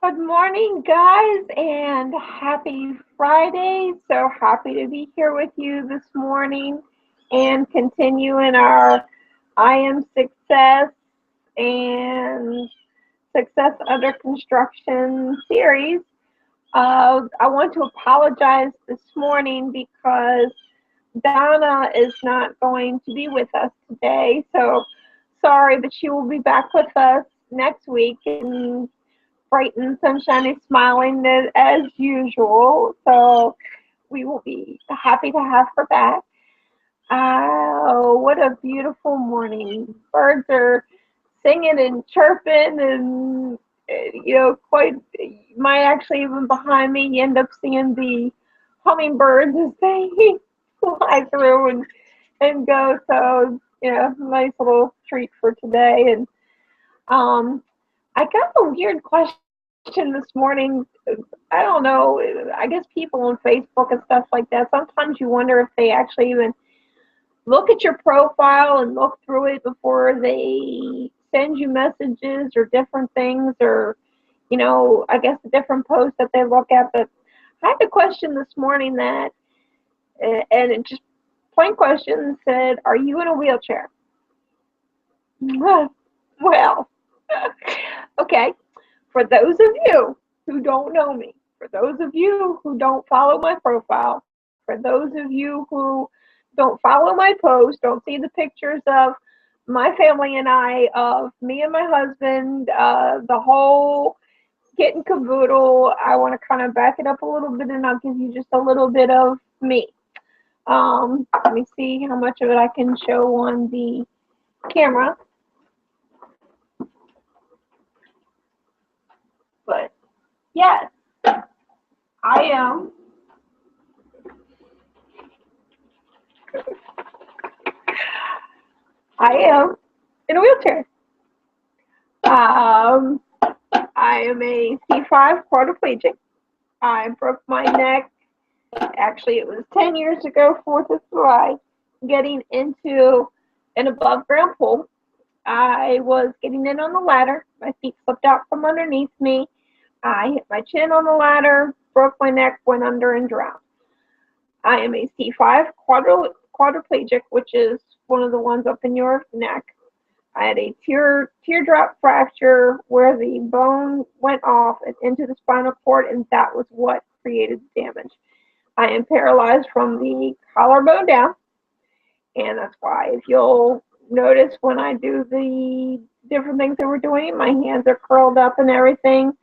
Good morning, guys, and happy Friday. So happy to be here with you this morning and continuing our I Am Success and Success Under Construction series. I want to apologize this morning because Donna is not going to be with us today. So sorry, but she will be back with us next week. And bright and sunshiny, smiling as usual. So we will be happy to have her back. Oh, what a beautiful morning! Birds are singing and chirping, and quite. Might actually even behind me, you end up seeing the hummingbirds as they fly through and go. So nice little treat for today. And I got a weird question this morning. I don't know. I guess people on Facebook and stuff like that, sometimes you wonder if they actually even look at your profile and look through it before they send you messages or different things or, I guess the different posts that they look at. But I had a question this morning and it just plain question said, are you in a wheelchair? Well, okay. For those of you who don't know me, for those of you who don't follow my profile, for those of you who don't follow my post, don't see the pictures of my family and I, of me and my husband, the whole kit and caboodle, I want to kind of back it up a little bit and I'll give you just a little bit of me. Let me see how much of it I can show on the camera. But yes, I am I am in a wheelchair. Um, I am a C5 quadriplegic. I broke my neck. Actually, it was 10 years ago, 4th of July, getting into an above ground pool. I was getting in on the ladder. My feet slipped out from underneath me. I hit my chin on the ladder, broke my neck, went under, and drowned. I am a C5 quadriplegic, which is one of the ones up in your neck. I had a teardrop fracture where the bone went off and into the spinal cord, and that was what created the damage. I am paralyzed from the collarbone down, and that's why if you'll notice when I do the different things that we're doing, my hands are curled up and everything.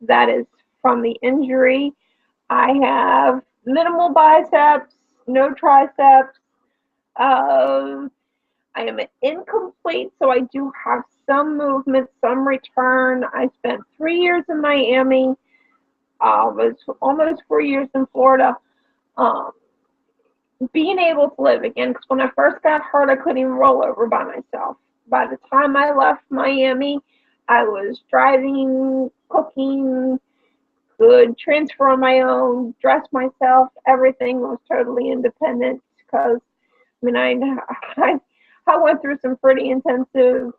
That is from the injury. I have minimal biceps, no triceps. Um, I am incomplete, so I do have some movement, some return. I spent 3 years in Miami, was almost 4 years in Florida. Um, Being able to live again, because when I first got hurt, I couldn't even roll over by myself. By the time I left Miami, I was driving, cooking, could transfer on my own, dress myself, everything was totally independent because I I went through some pretty intensive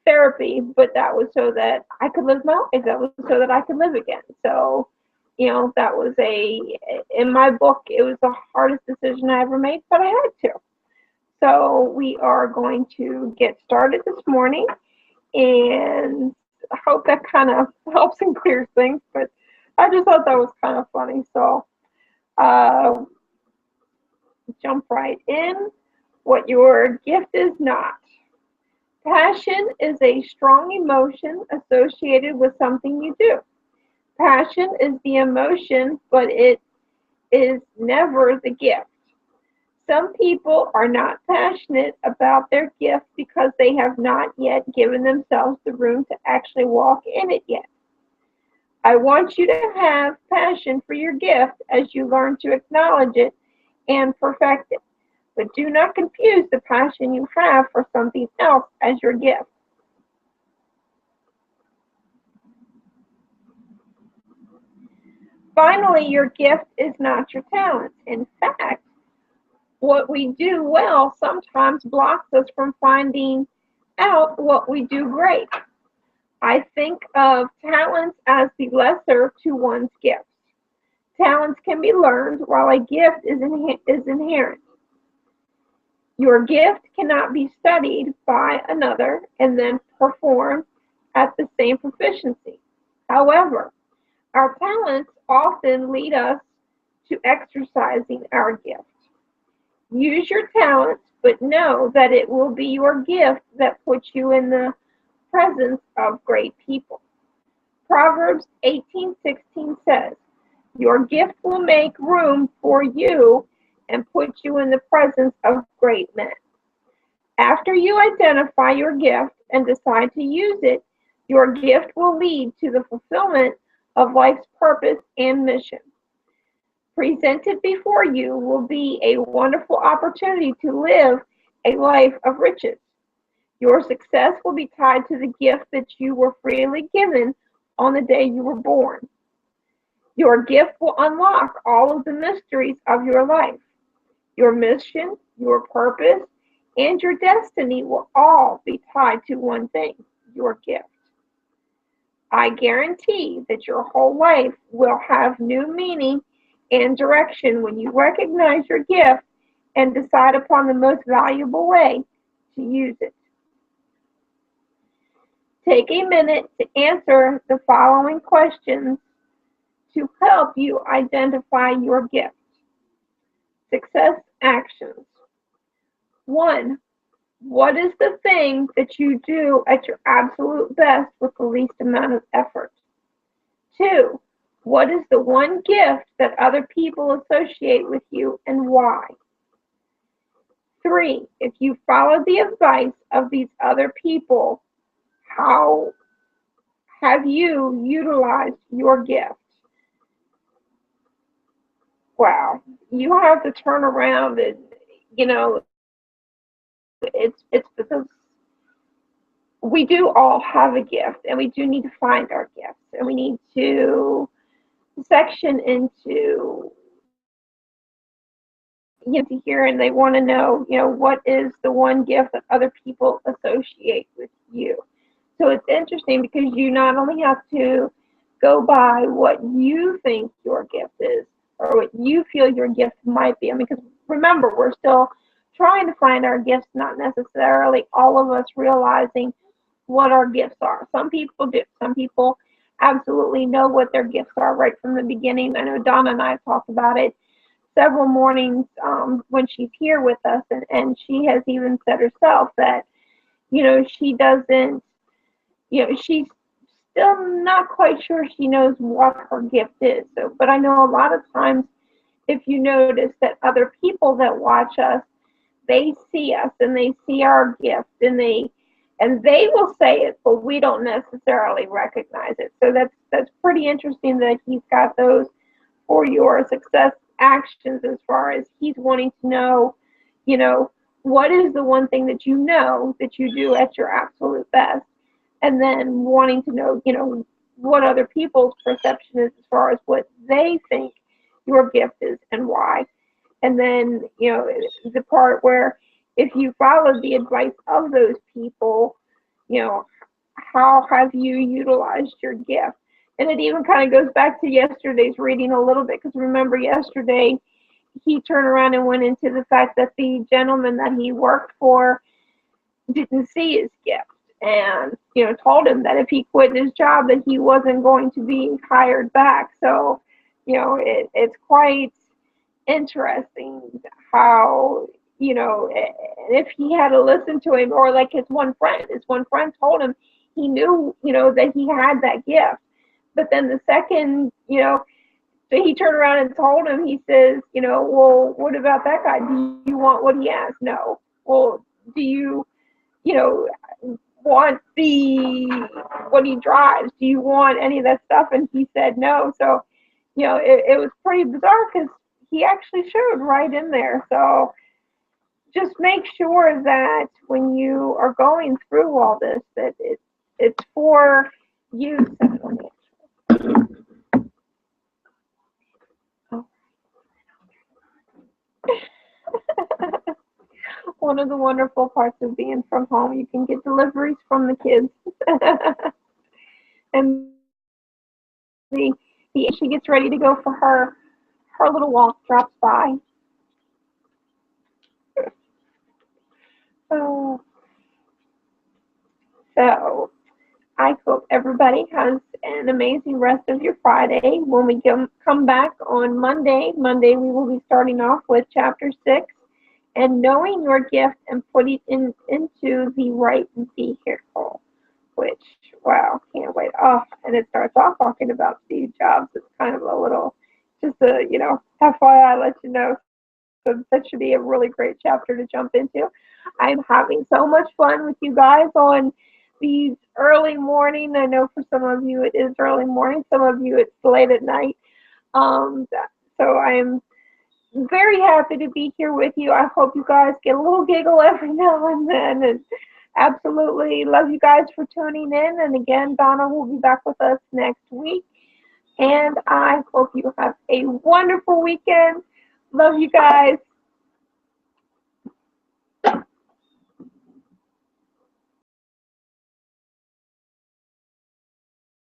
therapy, but that was so that I could live my life. That was so that I could live again. So, that was in my book, it was the hardest decision I ever made, but I had to. So we are going to get started this morning, and I hope that kind of helps and clears things. But I just thought that was kind of funny. So uh, jump right in. What your gift is not. Passion is a strong emotion associated with something you do. Passion is the emotion, but it is never the gift. Some people are not passionate about their gift because they have not yet given themselves the room to actually walk in it yet. I want you to have passion for your gift as you learn to acknowledge it and perfect it. But do not confuse the passion you have for something else as your gift. Finally, your gift is not your talent. In fact, what we do well sometimes blocks us from finding out what we do great. I think of talents as the lesser to one's gifts. Talents can be learned, while a gift is inherent. Your gift cannot be studied by another and then performed at the same proficiency. However, our talents often lead us to exercising our gift. Use your talents, but know that it will be your gift that puts you in the presence of great people. Proverbs 18:16 says, "Your gift will make room for you and put you in the presence of great men." After you identify your gift and decide to use it, your gift will lead to the fulfillment of life's purpose and mission. Presented before you will be a wonderful opportunity to live a life of riches. Your success will be tied to the gift that you were freely given on the day you were born. Your gift will unlock all of the mysteries of your life. Your mission, your purpose, and your destiny will all be tied to one thing, your gift. I guarantee that your whole life will have new meaning and direction when you recognize your gift and decide upon the most valuable way to use it. Take a minute to answer the following questions to help you identify your gift. Success actions. 1. What is the thing that you do at your absolute best with the least amount of effort? 2. What is the one gift that other people associate with you and why? 3. If you follow the advice of these other people, how have you utilized your gift? Wow, you have to turn around and, you know, it's because we do all have a gift and we do need to find our gifts and we need to section into to hear and they want to know, what is the one gift that other people associate with you. So it's interesting because you not only have to go by what you think your gift is or what you feel your gift might be. I mean, because remember, we're still trying to find our gifts, not necessarily all of us realizing what our gifts are. Some people do. Some people absolutely know what their gifts are right from the beginning. I know Donna and I have talked about it several mornings when she's here with us, and she has even said herself that, she doesn't, she's still not quite sure she knows what her gift is. So, but I know a lot of times, if you notice that other people that watch us, they see us and they see our gift and they will say it, but we don't necessarily recognize it. So that's pretty interesting that he's got those for your success actions as far as he's wanting to know, what is the one thing that that you do at your absolute best, and then wanting to know, what other people's perception is as far as what they think your gift is and why. And then, the part where if you follow the advice of those people, how have you utilized your gift? And it even kind of goes back to yesterday's reading a little bit, because remember yesterday he turned around and went into the fact that the gentleman that he worked for didn't see his gift and, told him that if he quit his job that he wasn't going to be hired back. So, it's quite interesting how, if he had to listen to him, or like his one friend told him he knew, that he had that gift. But then the second, so he turned around and told him, he says, well, what about that guy? Do you want what he has? No. Well, do you, want what he drives? Do you want any of that stuff? And he said no. So, it was pretty bizarre because he actually showed right in there. So just make sure that when you are going through all this, that it's for you. One of the wonderful parts of being from home, you can get deliveries from the kids. and the she gets ready to go for her little walk drops by. So, so I hope everybody has an amazing rest of your Friday. When we come back on Monday we will be starting off with chapter 6 and knowing your gift and putting it into the right vehicle. Which, wow, can't wait. Oh, and it starts off talking about Steve Jobs. It's kind of a little, just a, FYI, let you know. So that should be a really great chapter to jump into. I'm having so much fun with you guys on these early morning. I know for some of you it is early morning. Some of you it's late at night. Um, so I'm very happy to be here with you. I hope you guys get a little giggle every now and then. And absolutely love you guys for tuning in. And again, Donna will be back with us next week. And I hope you have a wonderful weekend. Love you guys.